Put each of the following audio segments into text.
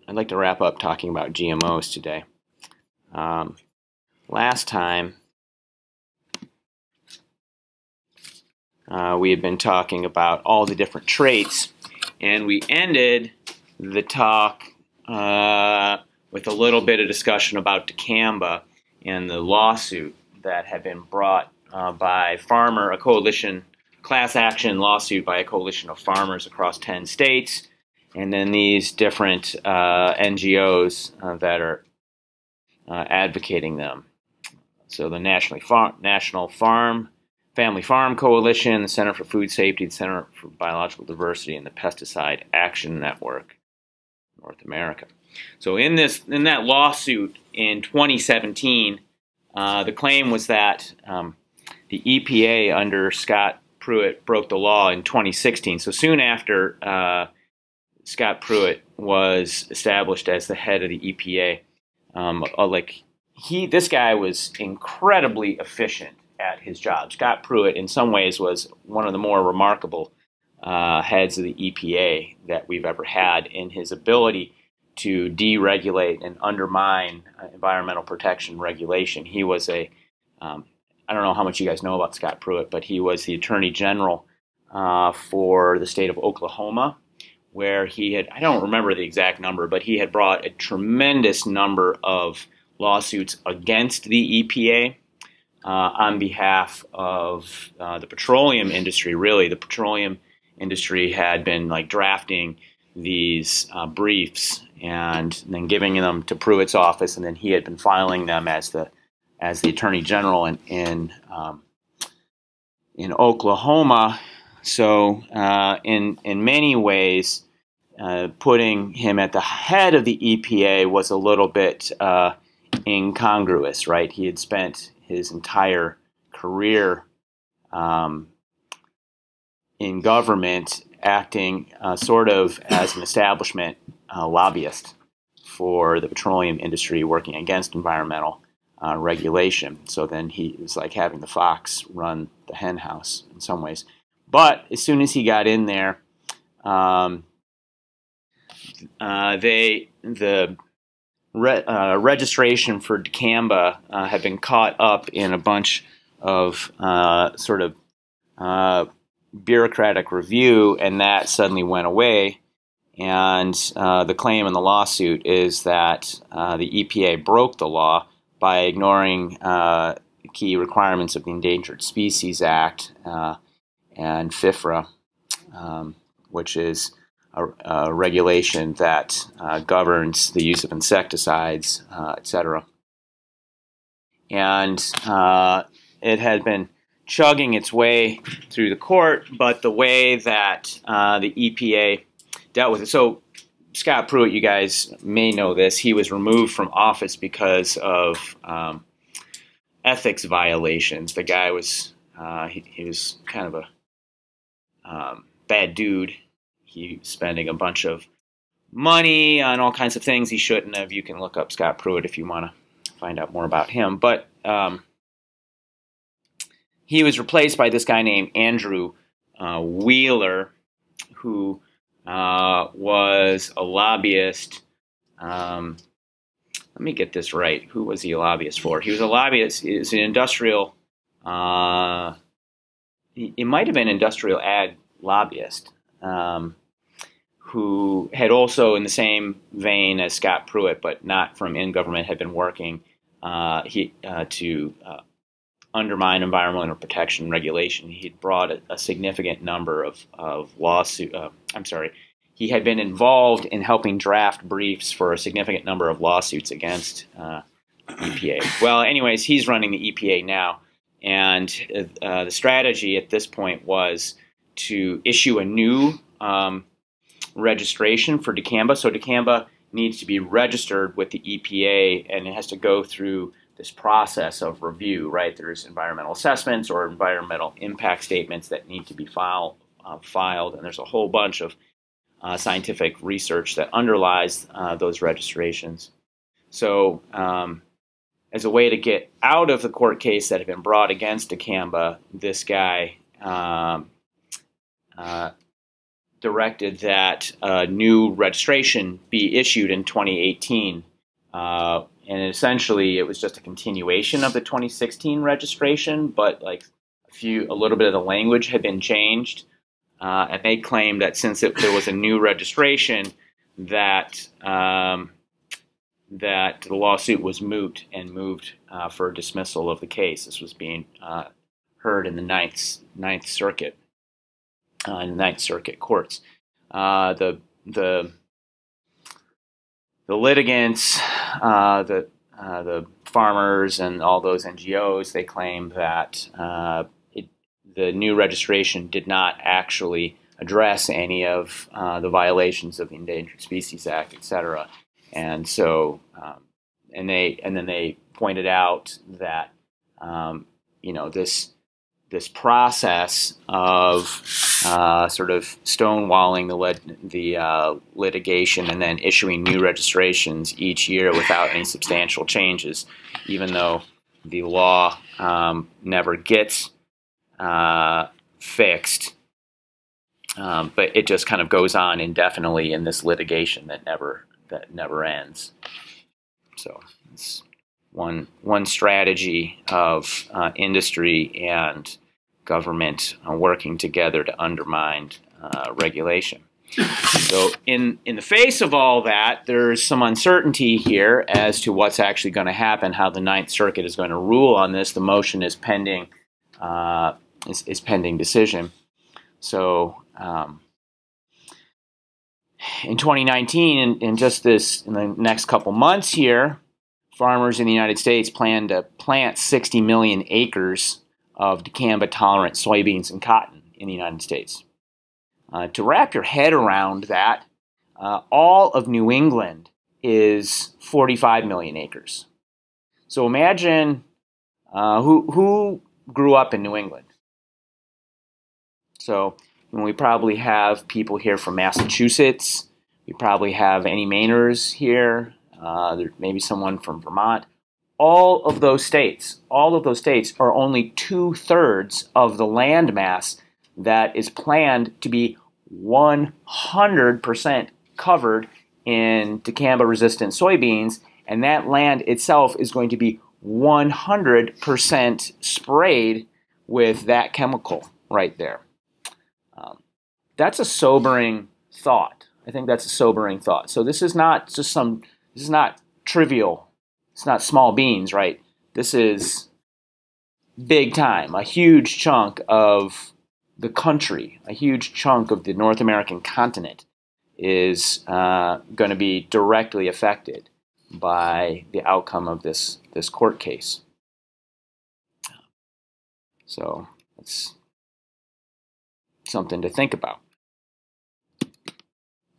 I'd like to wrap up talking about GMOs today. Last time, we had been talking about all the different traits, and we ended the talk with a little bit of discussion about dicamba and the lawsuit that had been brought by a coalition, class action lawsuit by a coalition of farmers across 10 states, and then these different NGOs that are advocating them. So the National Family Farm Coalition, the Center for Food Safety, the Center for Biological Diversity, and the Pesticide Action Network, North America. So in that lawsuit in 2017, the claim was that the EPA under Scott Pruitt broke the law in 2016. So soon after Scott Pruitt was established as the head of the EPA, this guy was incredibly efficient at his job. Scott Pruitt, in some ways, was one of the more remarkable heads of the EPA that we've ever had in his ability to deregulate and undermine environmental protection regulation. He was I don't know how much you guys know about Scott Pruitt, but he was the Attorney General for the state of Oklahoma, where he had, I don't remember the exact number, but he had brought a tremendous number of lawsuits against the EPA on behalf of the petroleum industry. Really, the petroleum industry had been drafting these briefs and then giving them to Pruitt's office, and then he had been filing them as the Attorney General in Oklahoma. So in many ways, putting him at the head of the EPA was a little bit incongruous, right? He had spent his entire career in government acting sort of as an establishment lobbyist for the petroleum industry, working against environmental regulation. So then he was like having the fox run the hen house in some ways. But as soon as he got in there, the registration for dicamba had been caught up in a bunch of bureaucratic review, and that suddenly went away. And the claim in the lawsuit is that the EPA broke the law by ignoring key requirements of the Endangered Species Act and FIFRA, which is a regulation that governs the use of insecticides, etc. And it had been chugging its way through the court, but the way that the EPA dealt with it. So Scott Pruitt, you guys may know this, he was removed from office because of ethics violations. The guy was, he was kind of a bad dude. He was spending a bunch of money on all kinds of things he shouldn't have. You can look up Scott Pruitt if you want to find out more about him. But he was replaced by this guy named Andrew Wheeler, who was a lobbyist. Let me get this right. Who was he a lobbyist for? He was a lobbyist. He was an industrial. It might have been industrial ag lobbyist, who had also, in the same vein as Scott Pruitt, but not from in government, had been working to undermine environmental protection regulation. He'd brought a significant number of lawsuits. He had been involved in helping draft briefs for a significant number of lawsuits against EPA. Well, anyways, he's running the EPA now, and the strategy at this point was to issue a new registration for dicamba. So dicamba needs to be registered with the EPA, and it has to go through this process of review, right? There's environmental assessments or environmental impact statements that need to be filed, and there's a whole bunch of scientific research that underlies those registrations. So as a way to get out of the court case that had been brought against dicamba, this guy directed that a new registration be issued in 2018. And essentially, it was just a continuation of the 2016 registration, but like a little bit of the language had been changed. And they claimed that since there was a new registration, that that the lawsuit was moot and moved for dismissal of the case. This was being heard in the Ninth Circuit, Ninth Circuit courts. The litigants, the farmers, and all those NGOs, they claim that the new registration did not actually address any of the violations of the Endangered Species Act, etc. And so, and then they pointed out that this process of sort of stonewalling the litigation and then issuing new registrations each year without any substantial changes, even though the law never gets fixed, but it just kind of goes on indefinitely in this litigation that never ends. So it's one strategy of industry and government working together to undermine regulation. So in the face of all that, there's some uncertainty here as to what's actually going to happen, how the Ninth Circuit is going to rule on this. The motion is pending pending decision. So in 2019, in the next couple months here, farmers in the United States plan to plant 60 million acres of dicamba-tolerant soybeans and cotton in the United States. To wrap your head around that, all of New England is 45 million acres. So imagine who grew up in New England. So we probably have people here from Massachusetts. We probably have any Mainers here. There maybe someone from Vermont. All of those states are only 2/3 of the land mass that is planned to be 100% covered in dicamba-resistant soybeans, and that land itself is going to be 100% sprayed with that chemical right there. That's a sobering thought. I think that's a sobering thought. So this is not trivial. It's not small beans, right? This is big time. A huge chunk of the country, a huge chunk of the North American continent is going to be directly affected by the outcome of this court case. So it's something to think about.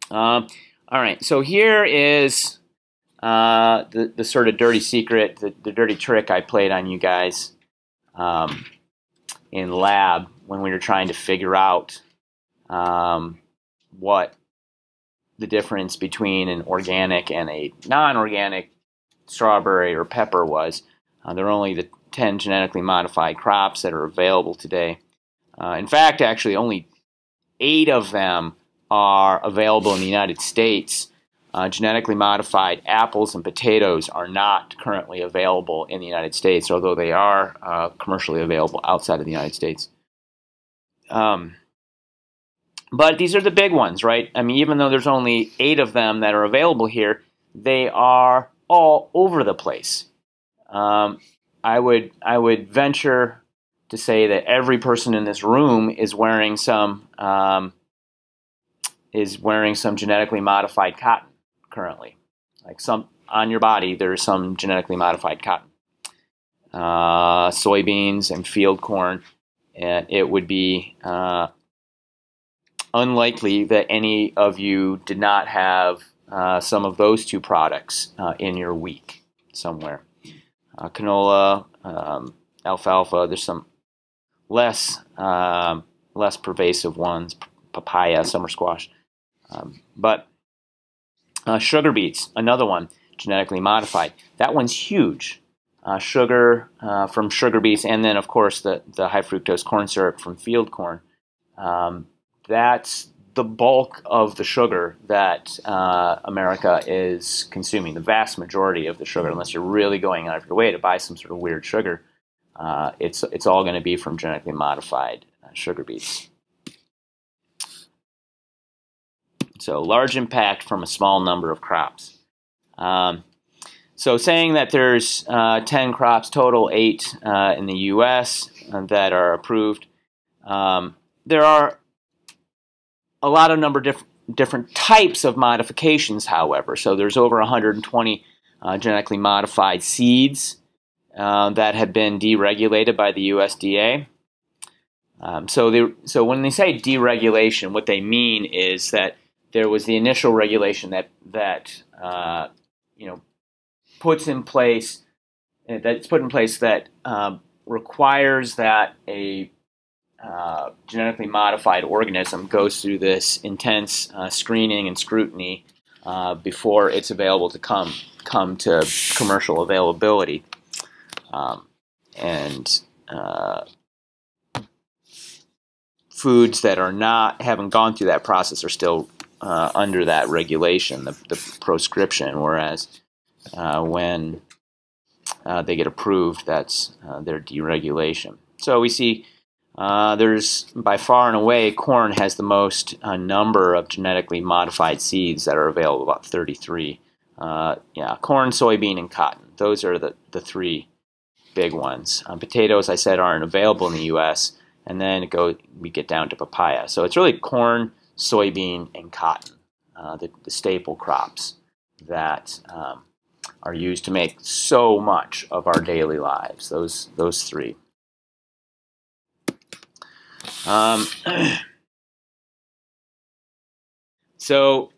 All right, so here is the sort of dirty secret, the dirty trick I played on you guys in lab when we were trying to figure out what the difference between an organic and a non-organic strawberry or pepper was. There are only the 10 genetically modified crops that are available today. In fact, actually, only 8 of them are available in the United States. Genetically modified apples and potatoes are not currently available in the United States, although they are commercially available outside of the United States. But these are the big ones, right? I mean, even though there's only 8 of them that are available here, they are all over the place. I would venture to say that every person in this room is wearing some genetically modified cotton currently. Like some on your body, there's some genetically modified cotton, soybeans and field corn, and it would be unlikely that any of you did not have some of those 2 products in your week somewhere. Canola, alfalfa. There's some less pervasive ones, papaya, summer squash. But sugar beets, another one, genetically modified. That one's huge. Sugar from sugar beets, and then, of course, the high fructose corn syrup from field corn. That's the bulk of the sugar that America is consuming, the vast majority of the sugar, unless you're really going out of your way to buy some sort of weird sugar, it's all going to be from genetically modified sugar beets. So large impact from a small number of crops. So saying that there's 10 crops total, 8 in the U.S. That are approved, there are a lot of different types of modifications, however. So there's over 120 genetically modified seeds that have been deregulated by the USDA. So when they say deregulation, what they mean is that there was the initial regulation that puts in place that requires that a genetically modified organism goes through this intense screening and scrutiny before it's available to come to commercial availability. Foods that haven't gone through that process are still under that regulation, the proscription, whereas when they get approved, that's their deregulation. So we see there's, by far and away, corn has the most number of genetically modified seeds that are available, about 33. Corn, soybean, and cotton. Those are the three big ones. Potatoes, I said, aren't available in the U.S., and then we get down to papaya. So it's really corn, soybean, and cotton, the staple crops that are used to make so much of our daily lives. Those three. So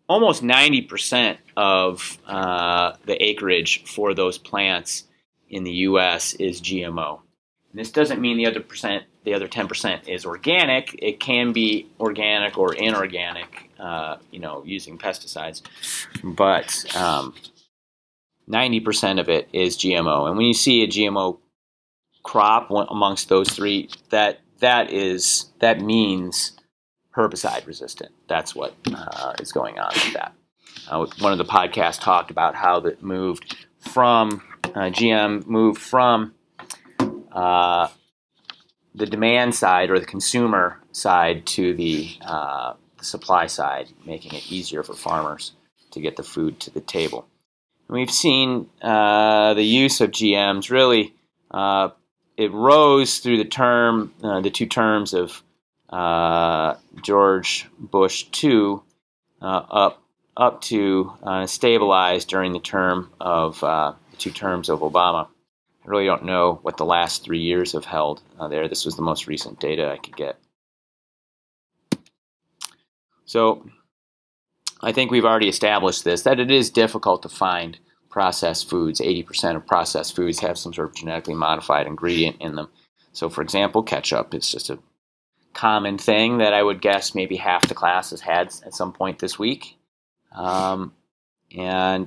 almost 90% of the acreage for those plants in the U.S. is GMO. And this doesn't mean the other 10% is organic. It can be organic or inorganic, using pesticides. But 90% of it is GMO. And when you see a GMO crop amongst those three, that means herbicide resistant. That's what is going on with that. One of the podcasts talked about how that GM moved from the demand side or the consumer side to the supply side, making it easier for farmers to get the food to the table. And we've seen the use of GMs really. It rose through the two terms of George Bush II, up to stabilized during the two terms of Obama. I really don't know what the last 3 years have held there. This was the most recent data I could get. So I think we've already established this, that it is difficult to find processed foods. 80% of processed foods have some sort of genetically modified ingredient in them. So for example, ketchup is just a common thing that I would guess maybe half the class has had at some point this week. And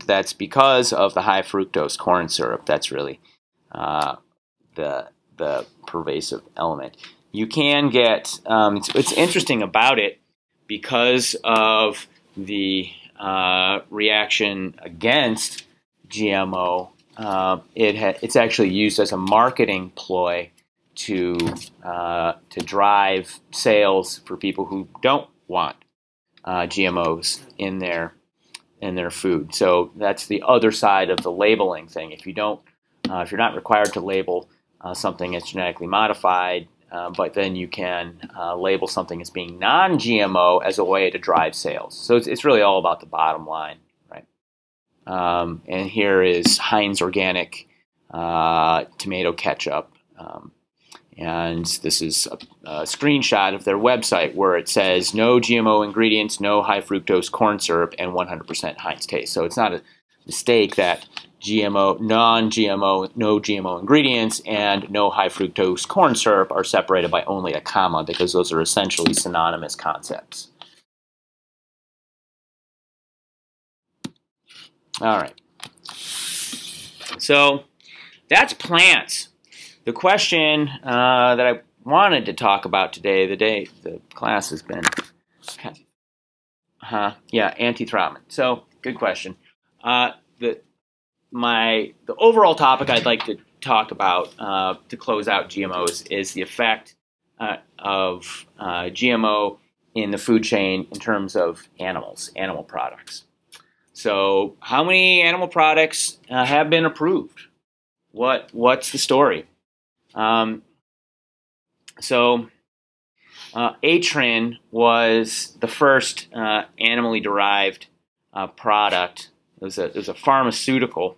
that's because of the high fructose corn syrup. That's really the pervasive element. You can get, it's interesting about it because of the reaction against GMO. It's actually used as a marketing ploy to drive sales for people who don't want GMOs in their food. So that's the other side of the labeling thing. If you're not required to label something as genetically modified, but then you can label something as being non-GMO as a way to drive sales. So it's really all about the bottom line, right? And here is Heinz Organic tomato ketchup. And this is a screenshot of their website where it says no GMO ingredients, no high fructose corn syrup, and 100% Heinz taste. So it's not a mistake that GMO, non-GMO, no GMO ingredients, and no high fructose corn syrup are separated by only a comma, because those are essentially synonymous concepts. All right. So that's plants. The question that I wanted to talk about today, the class has been, yeah, antithrombin. So, good question. The overall topic I'd like to talk about to close out GMOs is the effect of GMO in the food chain in terms of animal products. So, how many animal products have been approved? What's the story? Atrin was the first animally derived product. It was a pharmaceutical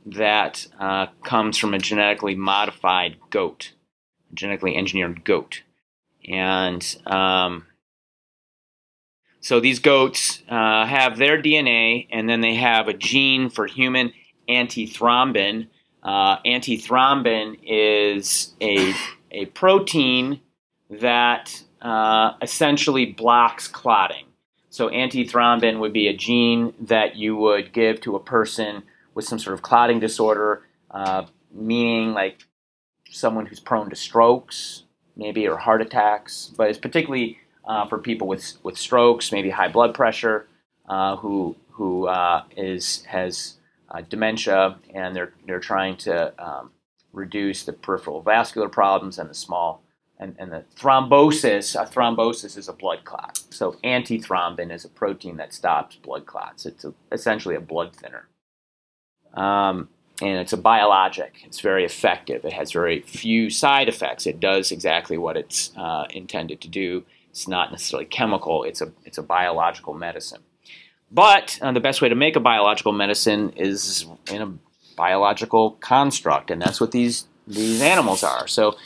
that comes from a genetically modified goat, genetically engineered goat. And so these goats have their DNA, and then they have a gene for human antithrombin. Antithrombin is a protein that essentially blocks clotting. So antithrombin would be a gene that you would give to a person with some sort of clotting disorder, meaning like someone who's prone to strokes, maybe, or heart attacks. But it's particularly for people with strokes, maybe high blood pressure, who has dementia, and they're trying to reduce the peripheral vascular problems and the small and the thrombosis. Thrombosis is a blood clot. So antithrombin is a protein that stops blood clots. It's essentially a blood thinner. And it's a biologic. It's very effective. It has very few side effects. It does exactly what it's intended to do. It's not necessarily chemical. It's a biological medicine. But the best way to make a biological medicine is in a biological construct, and that's what these animals are. So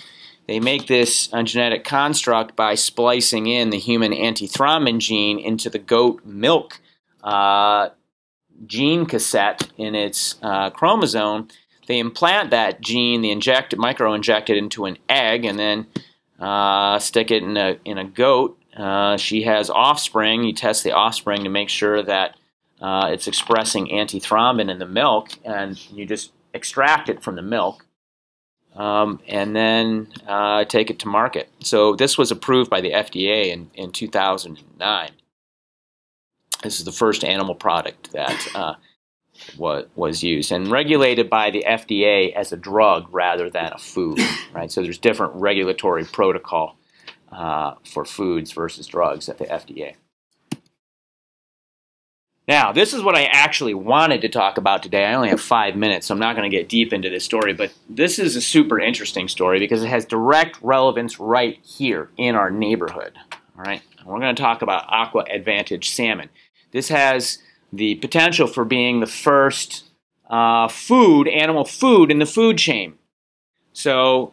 they make this genetic construct by splicing in the human antithrombin gene into the goat milk gene cassette in its chromosome. They implant that gene, they micro-inject it into an egg, and then stick it in a goat. She has offspring. You test the offspring to make sure that it's expressing antithrombin in the milk, and you just extract it from the milk, and then take it to market. So this was approved by the FDA in 2009. This is the first animal product that was used and regulated by the FDA as a drug rather than a food. Right? So there's different regulatory protocol for foods versus drugs at the FDA. Now, this is what I actually wanted to talk about today. I only have 5 minutes, so I'm not going to get deep into this story, but this is a super interesting story because it has direct relevance right here in our neighborhood. All right? We're going to talk about Aqua Advantage salmon. This has the potential for being the first animal food in the food chain. So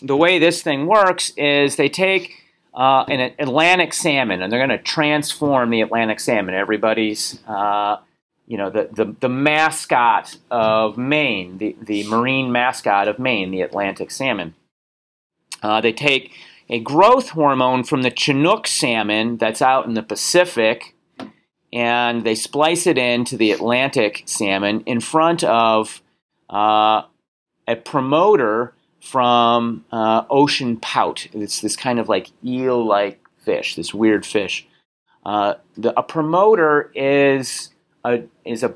the way this thing works is they take an Atlantic salmon, and they're going to transform the Atlantic salmon. Everybody's, the mascot of Maine, the marine mascot of Maine, the Atlantic salmon. They take a growth hormone from the Chinook salmon that's out in the Pacific, and they splice it into the Atlantic salmon in front of a promoter from ocean pout. It's this kind of like eel-like fish, this weird fish. A promoter is a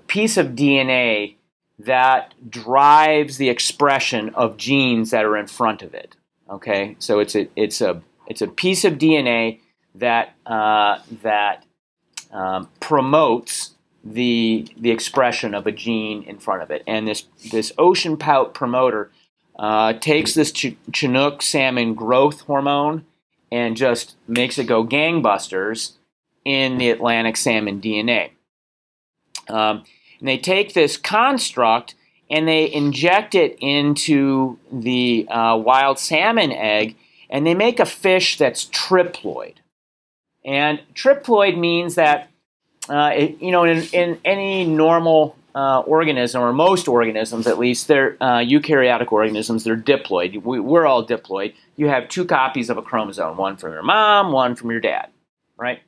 piece of DNA that drives the expression of genes that are in front of it. Okay, so it's a piece of DNA that promotes the expression of a gene in front of it, and this ocean pout promoter takes this Chinook salmon growth hormone and just makes it go gangbusters in the Atlantic salmon DNA. And they take this construct and they inject it into the wild salmon egg, and they make a fish that's triploid. And triploid means that, in any normal organism, or most organisms at least, they're eukaryotic organisms, they're diploid. We're all diploid. You have 2 copies of a chromosome, one from your mom, one from your dad, right?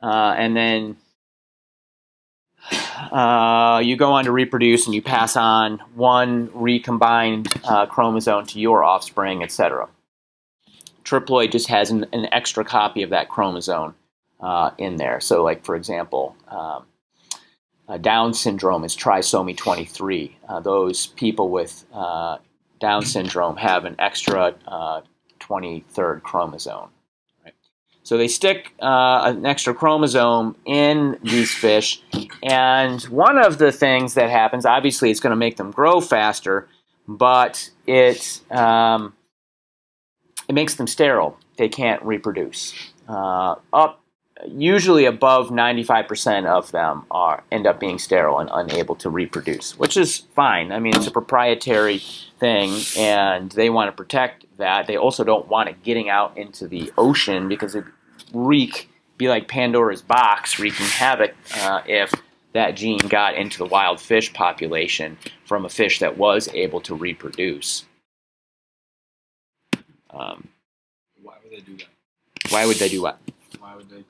And then you go on to reproduce, and you pass on one recombined chromosome to your offspring, etc. triploid just has an extra copy of that chromosome in there. So, like, for example, Down syndrome is trisomy 23. Those people with Down syndrome have an extra 23rd chromosome. Right? So they stick an extra chromosome in these fish, and one of the things that happens, obviously it's going to make them grow faster, but it makes them sterile. They can't reproduce. Usually above 95% of them end up being sterile and unable to reproduce, which is fine. I mean, it's a proprietary thing, and they want to protect that. They also don't want it getting out into the ocean because it be like Pandora's box, wreaking havoc if that gene got into the wild fish population from a fish that was able to reproduce. Why would they do that? Why would they do what? Why would they?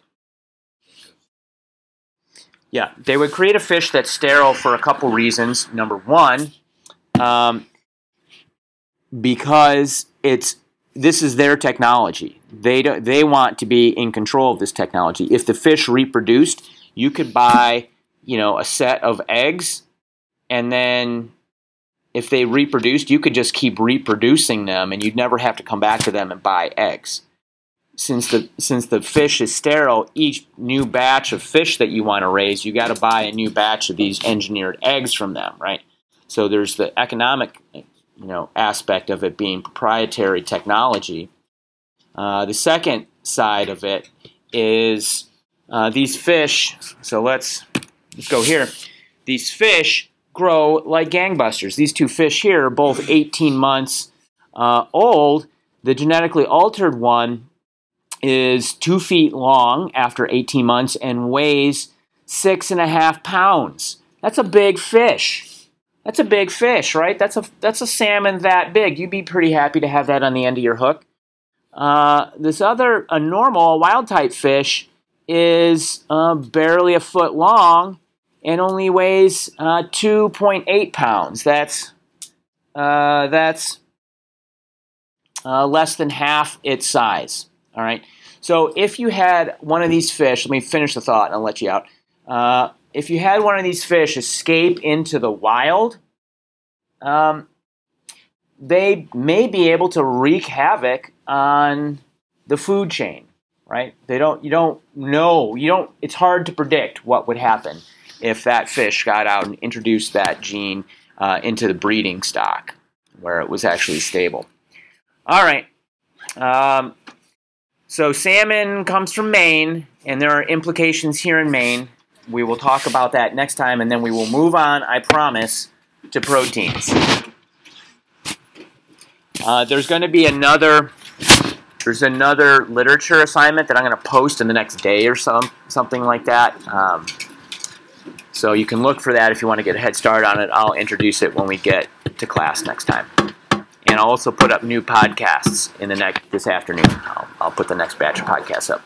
Yeah, they would create a fish that's sterile for a couple reasons. Number one, because this is their technology. They want to be in control of this technology. If the fish reproduced, you could buy, a set of eggs, and then if they reproduced, you could just keep reproducing them, and you'd never have to come back to them and buy eggs. Since the fish is sterile, each new batch of fish that you want to raise, you got to buy a new batch of these engineered eggs from them, right? So there's the economic, aspect of it being proprietary technology. The second side of it is these fish. So let's go here. These fish grow like gangbusters. These two fish here are both 18 months old. The genetically altered one is 2 feet long after 18 months and weighs 6.5 pounds. That's a big fish. That's a big fish, right? That's a salmon that big. You'd be pretty happy to have that on the end of your hook. This other, a normal wild type fish, is barely a foot long and only weighs 2.8 pounds. That's less than half its size. All right. So if you had one of these fish, let me finish the thought and I'll let you out. If you had one of these fish escape into the wild, they may be able to wreak havoc on the food chain, right? It's hard to predict what would happen if that fish got out and introduced that gene into the breeding stock where it was actually stable. All right. So salmon comes from Maine, and there are implications here in Maine. We will talk about that next time, and then we will move on, I promise, to proteins. There's another literature assignment that I'm going to post in the next day or something like that. So you can look for that if you want to get a head start on it. I'll introduce it when we get to class next time. And I'll also put up new podcasts this afternoon. I'll put the next batch of podcasts up.